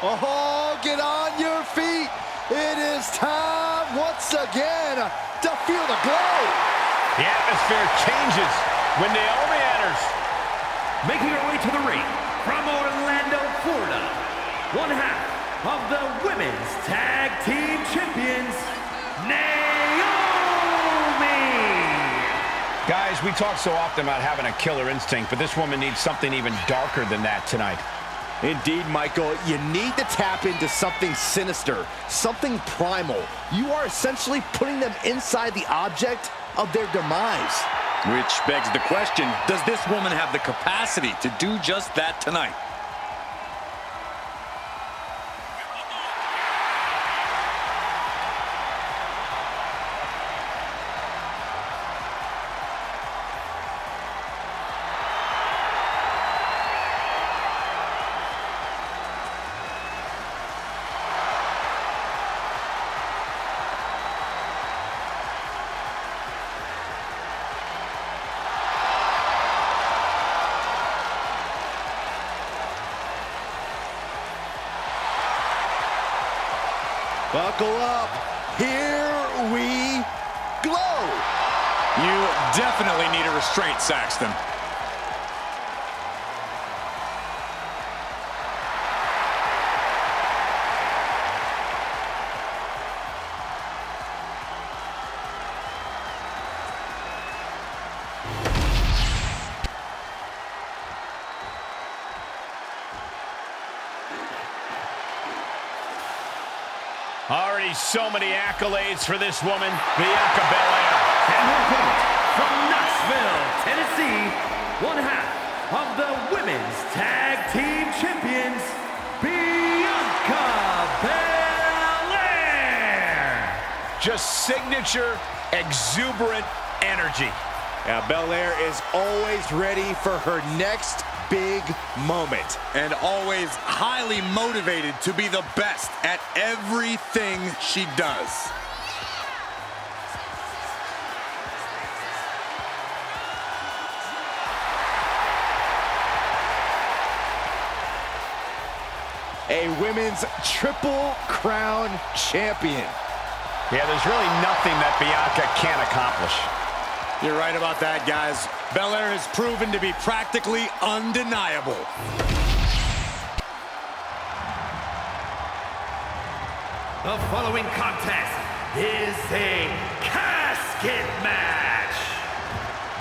Oh, get on your feet. It is time once again to feel the glow. The atmosphere changes when Naomi enters. Making her way to the ring from Orlando, Florida, one half of the Women's Tag Team Champions, Naomi. Guys, we talk so often about having a killer instinct, but this woman needs something even darker than that tonight. Indeed, Michael, you need to tap into something sinister, something primal. You are essentially putting them inside the object of their demise. Which begs the question, does this woman have the capacity to do just that tonight? Buckle up. Here we glow. You definitely need a restraint, Saxton. Already so many accolades for this woman, Bianca Belair. And her opponent from Knoxville, Tennessee, one half of the Women's Tag Team Champions, Bianca Belair. Just signature, exuberant energy. Yeah, Belair is always ready for her next big moment. And always highly motivated to be the best at everything she does. A women's Triple Crown champion. Yeah, there's really nothing that Bianca can't accomplish. You're right about that, guys. Belair has proven to be practically undeniable. The following contest is a casket match.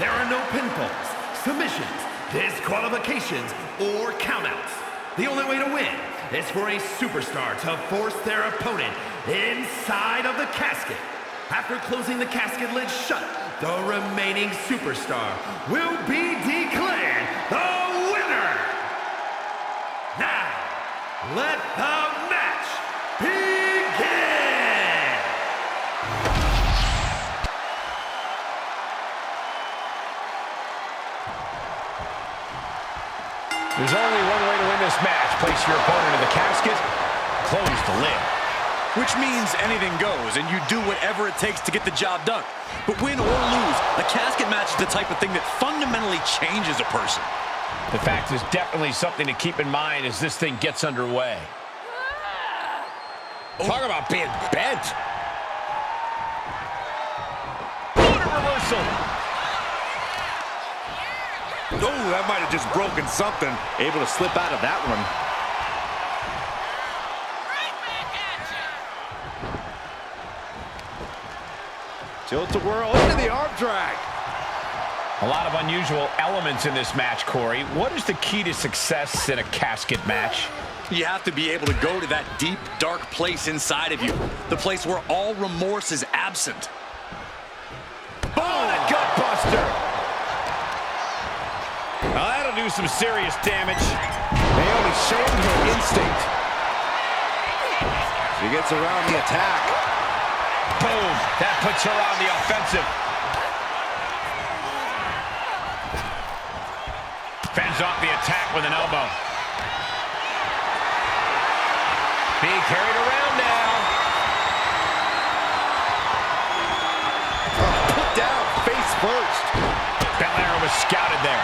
There are no pinfalls, submissions, disqualifications, or countouts. The only way to win is for a superstar to force their opponent inside of the casket. After closing the casket lid shut, the remaining superstar will be declared the winner. Now, let the match begin. There's only one way to win this match. Place your opponent in the casket, close the lid. Which means anything goes, and you do whatever it takes to get the job done. But win or lose, a casket match is the type of thing that fundamentally changes a person. The fact is definitely something to keep in mind as this thing gets underway. Talk about being bent. What a reversal! Oh, that might have just broken something. Able to slip out of that one. Tilt-a-whirl into the arm drag. A lot of unusual elements in this match, Corey. What is the key to success in a casket match? You have to be able to go to that deep, dark place inside of you. The place where all remorse is absent. Oh, the gut buster! Now that'll do some serious damage. Naomi showing her instinct. She gets around the attack. Boom! That puts her on the offensive. Fends off the attack with an elbow. Being carried around now. Put down face first. Belair was scouted there.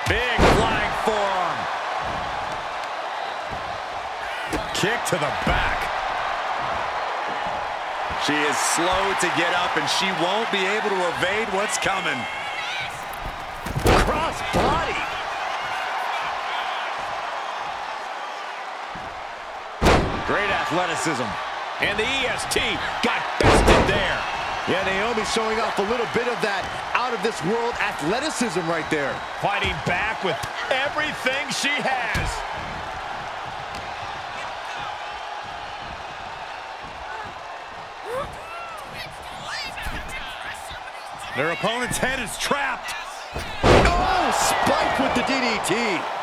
Big flying forearm. to the back. She is slow to get up, and she won't be able to evade what's coming. Cross body. Great athleticism. And the EST got bested there. Yeah, Naomi showing off a little bit of that out-of-this-world athleticism right there. Fighting back with everything she has. Their opponent's head is trapped. Oh, spike with the DDT.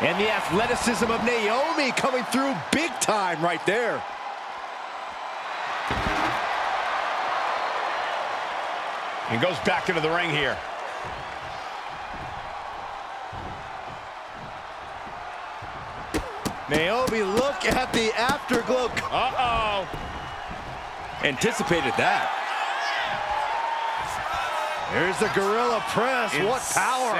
And the athleticism of Naomi coming through big time right there. And goes back into the ring here. Naomi, look at the afterglow. Uh-oh. Anticipated that. There's the gorilla press. Insane. What power.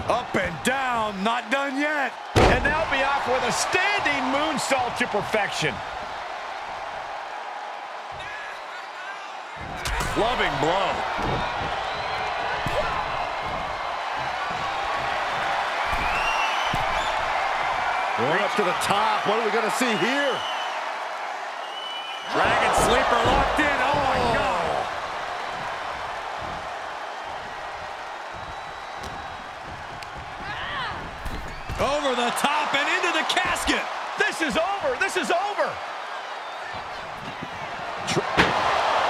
Up and down, not done yet. And now Bianca with a standing moonsault to perfection. Loving blow. Going up to the top. What are we going to see here? Dragon sleeper locked in. Oh, my God. Over the top and into the casket. This is over. This is over.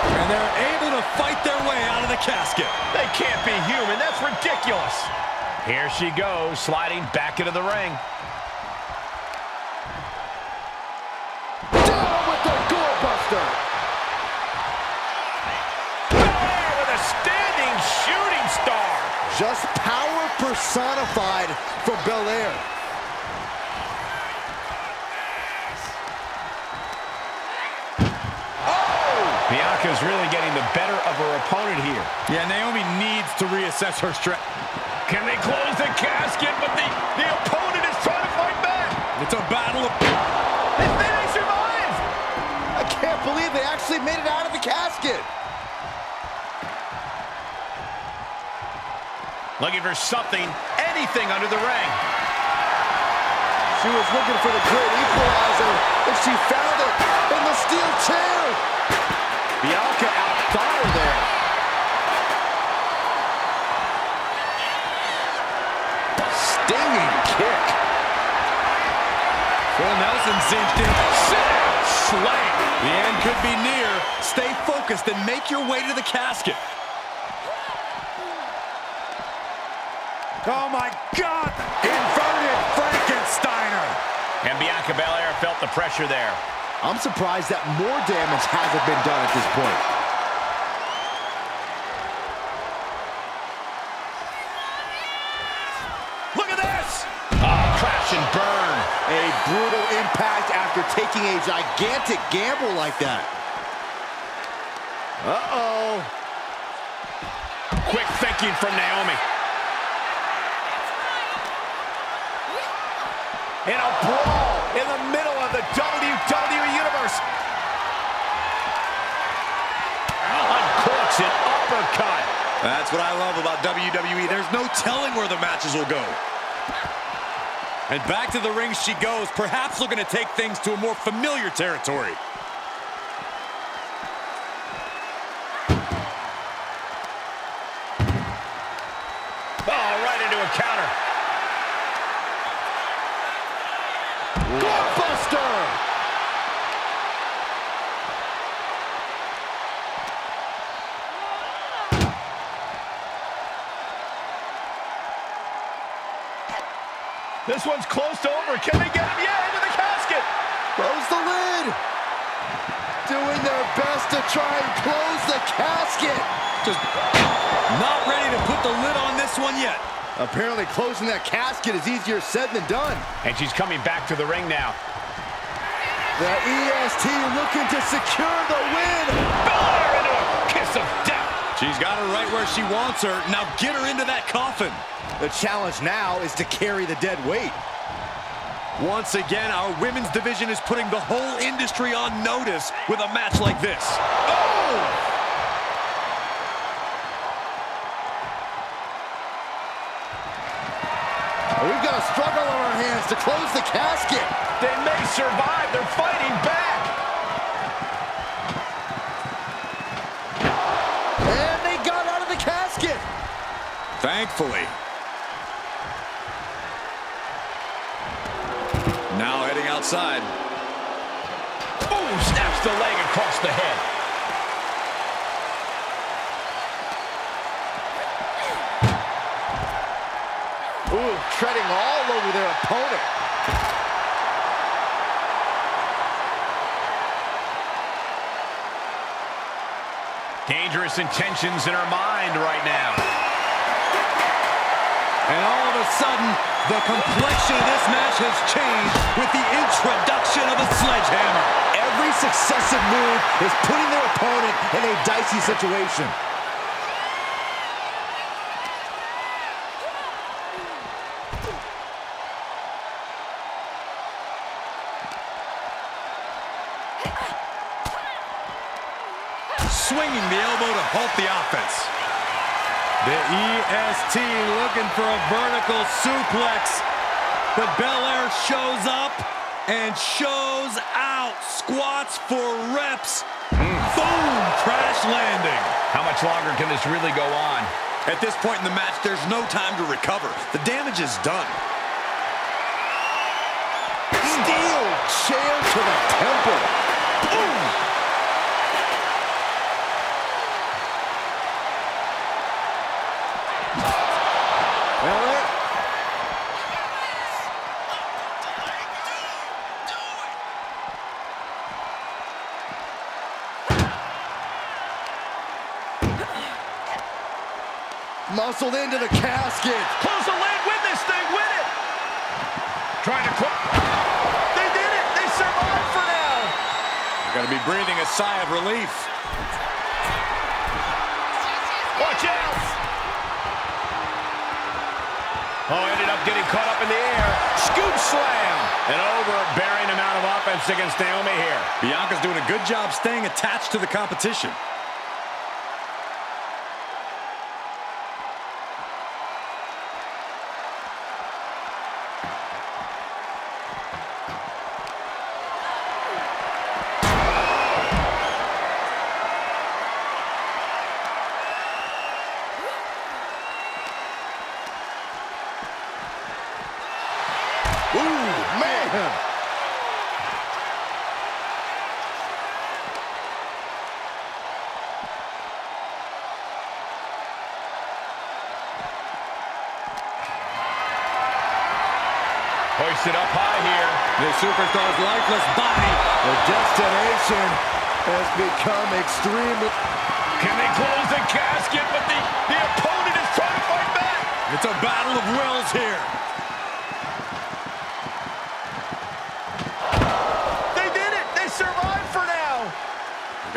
And they're able to fight their way out of the casket. They can't be human. That's ridiculous. Here she goes, sliding back into the ring. Down with the doorbuster. Belair with a standing shooting star. Just power personified from Belair. Bianca's really getting the better of her opponent here. Yeah, Naomi needs to reassess her strength. Can they close the casket? But the opponent is trying to fight back. It's a battle of... They survived. I can't believe they actually made it out of the casket. Looking for something, anything under the ring. She was looking for the great equalizer, and she found it in the steel chair. Bianca outthought her there. Stinging kick. Full Nelson zinched in. Slam. The end could be near. Stay focused and make your way to the casket. Oh, my God. Inverted Frankensteiner. And Bianca Belair felt the pressure there. I'm surprised that more damage hasn't been done at this point. Look at this! Oh, crash and burn. A brutal impact after taking a gigantic gamble like that. Uh-oh. Quick thinking from Naomi. In a brawl in the middle of the WWE Universe. Uncorks an uppercut. That's what I love about WWE. There's no telling where the matches will go. And back to the ring she goes, perhaps looking to take things to a more familiar territory. Oh, right into a counter. Doorbuster! This one's close to over. Can they get him? Yeah, into the casket. Close the lid. Doing their best to try and close the casket. Just not ready to put the lid on this one yet. Apparently closing that casket is easier said than done. And she's coming back to the ring now. The EST looking to secure the win. Belair into a kiss of death. She's got her right where she wants her. Now get her into that coffin. The challenge now is to carry the dead weight. Once again, our women's division is putting the whole industry on notice with a match like this. Oh! We've got a struggle on our hands to close the casket. They may survive. They're fighting back. And they got out of the casket. Thankfully. Now heading outside. Ooh, snaps the leg across the head. Ooh, treading all over their opponent. Dangerous intentions in her mind right now. And all of a sudden, the complexion of this match has changed with the introduction of a sledgehammer. Every successive move is putting their opponent in a dicey situation. Swinging the elbow to halt the offense. The EST looking for a vertical suplex. But Belair shows up and shows out. Squats for reps. Boom! Crash landing. How much longer can this really go on? At this point in the match, there's no time to recover. The damage is done. Steel chair to the temple. Boom! Muscled into the casket. Close the lane, win this thing, win it! Trying to quit. They did it! They survived for now! Got to be breathing a sigh of relief. Watch out! Oh, ended up getting caught up in the air. Scoop slam! An overbearing amount of offense against Naomi here. Bianca's doing a good job staying attached to the competition. Ooh, man! Hoisted up high here. The superstar's lifeless body. The destination has become extremely... Can they close the casket? But the opponent is trying to fight back. It's a battle of wills here. They did it. They survived for now.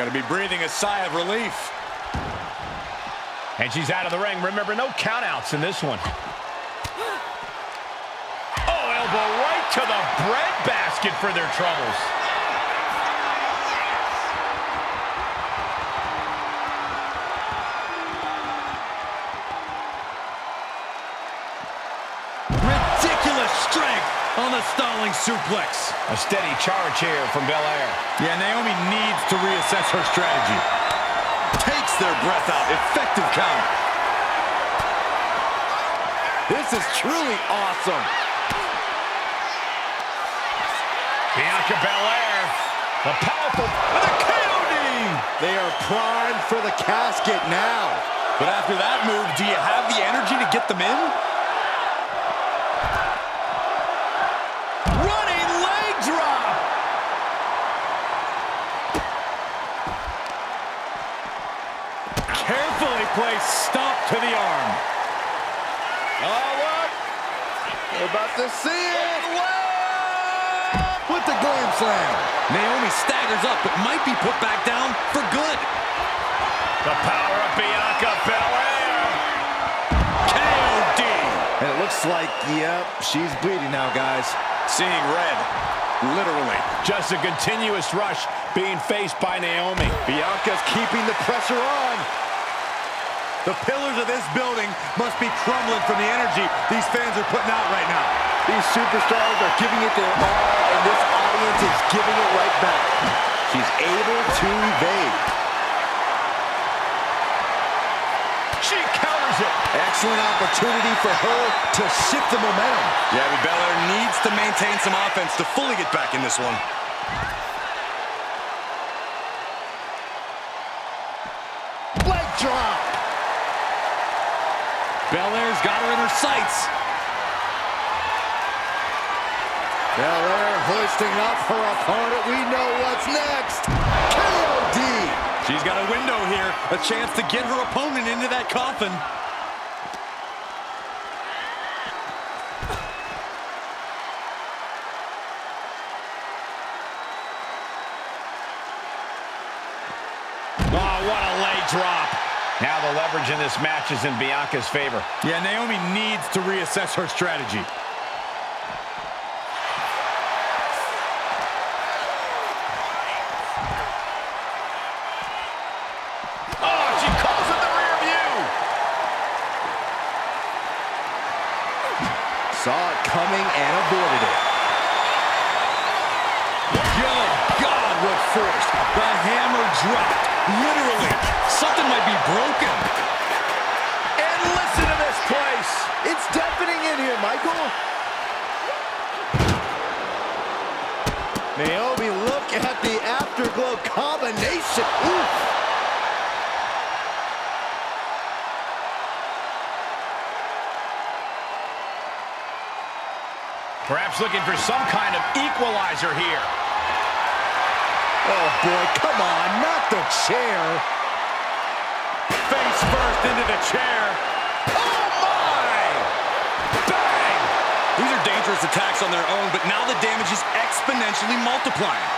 Got to be breathing a sigh of relief. And she's out of the ring. Remember, no countouts in this one. Oh, elbow right to the breadbasket for their troubles. Ridiculous strength on the stalling suplex. A steady charge here from Belair. Yeah, Naomi needs to reassess her strategy. Takes their breath out. Effective counter. This is truly awesome. Bianca Belair, the powerful, with a KOD. They are primed for the casket now. But after that move, do you have the energy to get them in? Running leg drop. Carefully placed stomp to the arm. Oh, look. We're about to see it. With the glam slam. Naomi staggers up, but might be put back down for good. The power of Bianca Belair. KOD. And it looks Looks like, yep, she's bleeding now, guys. Seeing red, literally. Just a continuous rush being faced by Naomi. Bianca's keeping the pressure on. The pillars of this building must be crumbling from the energy these fans are putting out right now. These superstars are giving it their all, and this audience is giving it right back. She's able to evade. She counters it. Excellent opportunity for her to shift the momentum. Yeah, but Belair needs to maintain some offense to fully get back in this one. Leg drop. Belair's got her in her sights. Belair hoisting up her opponent. We know what's next. KOD. She's got a window here, a chance to get her opponent into that coffin. Oh, what a leg drop. Now the leverage in this match is in Bianca's favor. Yeah, Naomi needs to reassess her strategy. Oh, she calls it the rear view. Saw it coming and avoided it. Oh, God, what force. The hammer dropped. Literally. Something might be broken. And listen to this place. It's deafening in here, Michael. Naomi, look at the afterglow combination. Oof. Perhaps looking for some kind of equalizer here. Oh, boy, come on, not the chair. Face first into the chair. Oh, my! Bang! These are dangerous attacks on their own, but now the damage is exponentially multiplying.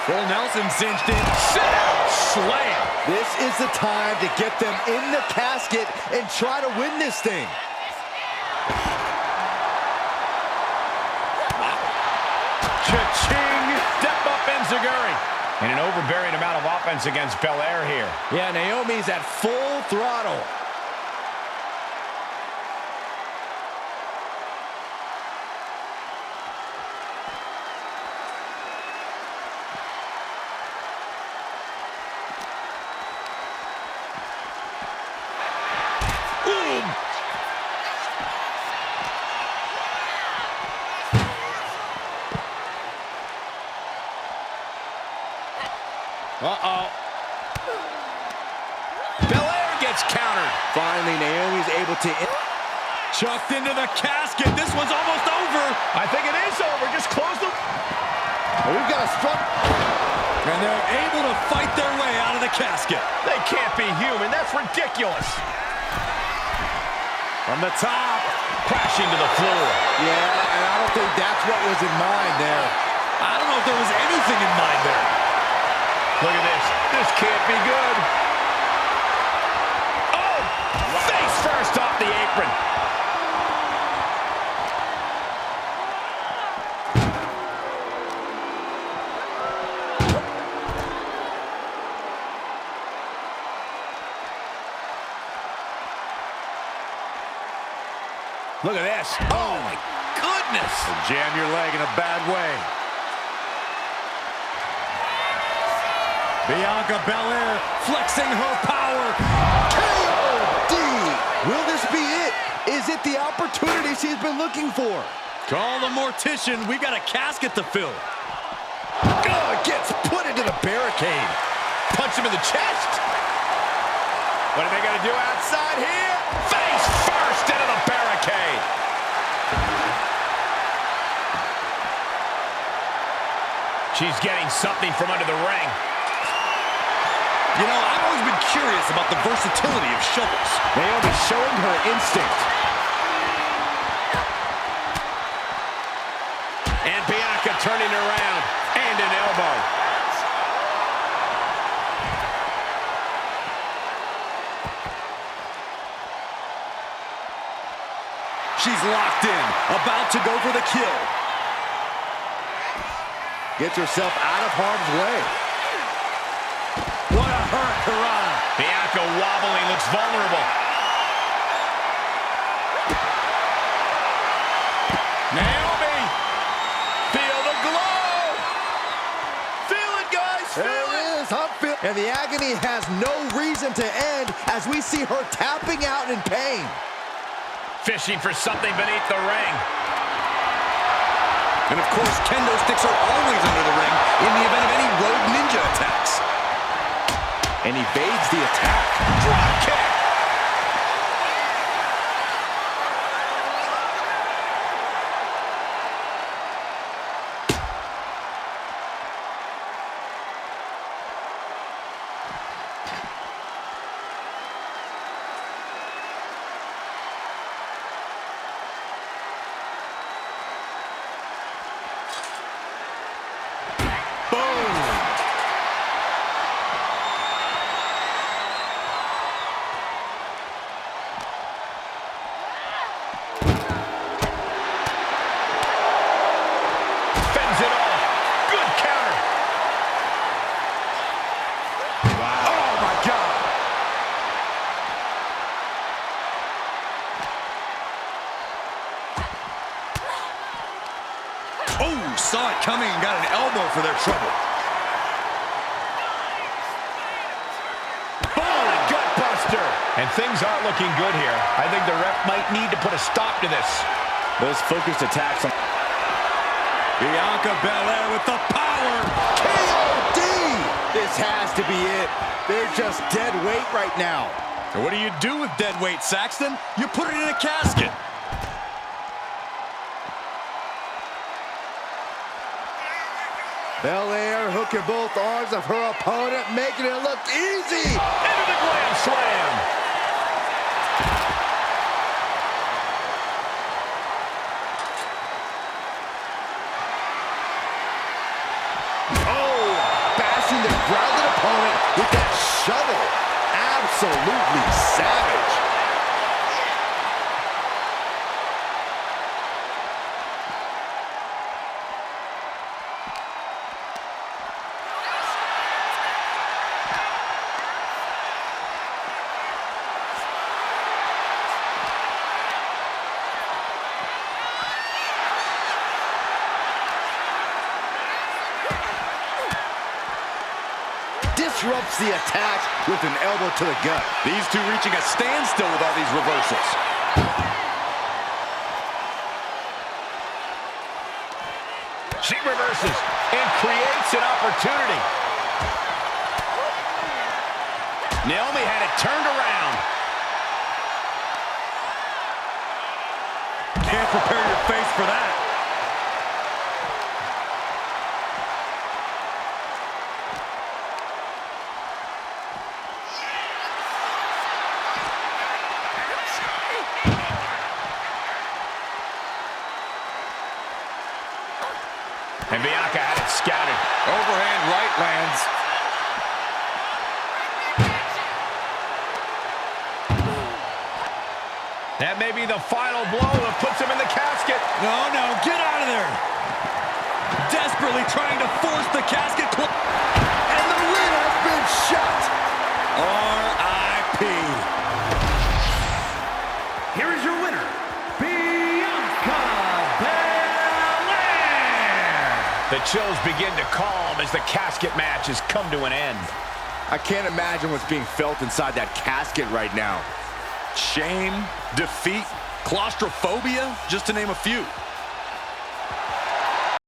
Full Nelson cinched in. Sit out! Slam! This is the time to get them in the casket and try to win this thing. Cha-ching! Step up Enziguri. And an overbearing amount of offense against Belair here. Yeah, Naomi's at full throttle. Uh-oh. Belair gets countered. Finally, Naomi's able to... Chucked into the casket. This one's almost over. I think it is over. Just close the... We've got a strong... And they're able to fight their way out of the casket. They can't be human. That's ridiculous. From the top. Crashing to the floor. Yeah, and I don't think that's what was in mind there. I don't know if there was anything in mind there. Look at this. This can't be good. Oh! Face first off the apron. Look at this. Oh, my goodness. Jam your leg in a bad way. Bianca Belair flexing her power. KOD! Will this be it? Is it the opportunity she's been looking for? Call the mortician. We got a casket to fill. Oh, gets put into the barricade. Punch him in the chest. What are they going to do outside here? Face first into the barricade. She's getting something from under the ring. You know, I've always been curious about the versatility of shovels. Naomi showing her instinct. And Bianca turning around. And an elbow. She's locked in, about to go for the kill. Gets herself out of harm's way. What a hurricanrana. Bianca wobbling, looks vulnerable. Naomi, feel the glow. Feel it, guys, feel it. And the agony has no reason to end as we see her tapping out in pain. Fishing for something beneath the ring. And of course, kendo sticks are always under the ring in the event of any rogue ninja attacks. And evades the attack. Drop kick. Oh, saw it coming and got an elbow for their trouble. Boom! Gutbuster! And things aren't looking good here. I think the ref might need to put a stop to this. Those focused attacks on Bianca Belair with the power. KOD! This has to be it. They're just dead weight right now. So what do you do with dead weight, Saxton? You put it in a casket. Belair hooking both arms of her opponent, making it look easy. Into the glam slam. Oh, bashing the grounded opponent with that shovel. Absolutely savage. Disrupts the attack with an elbow to the gut. These two reaching a standstill with all these reversals. She reverses and creates an opportunity. Naomi had it turned around. Can't prepare your face for that. And Bianca had it scouted. Overhand right lands. That may be the final blow that puts him in the casket. No, get out of there. Desperately trying to force the casket. And the win has been shot. R.I.P. Here is your winner, Bianca Belair. The chills begin to calm as the casket match has come to an end. I can't imagine what's being felt inside that casket right now. Shame, defeat, claustrophobia, just to name a few.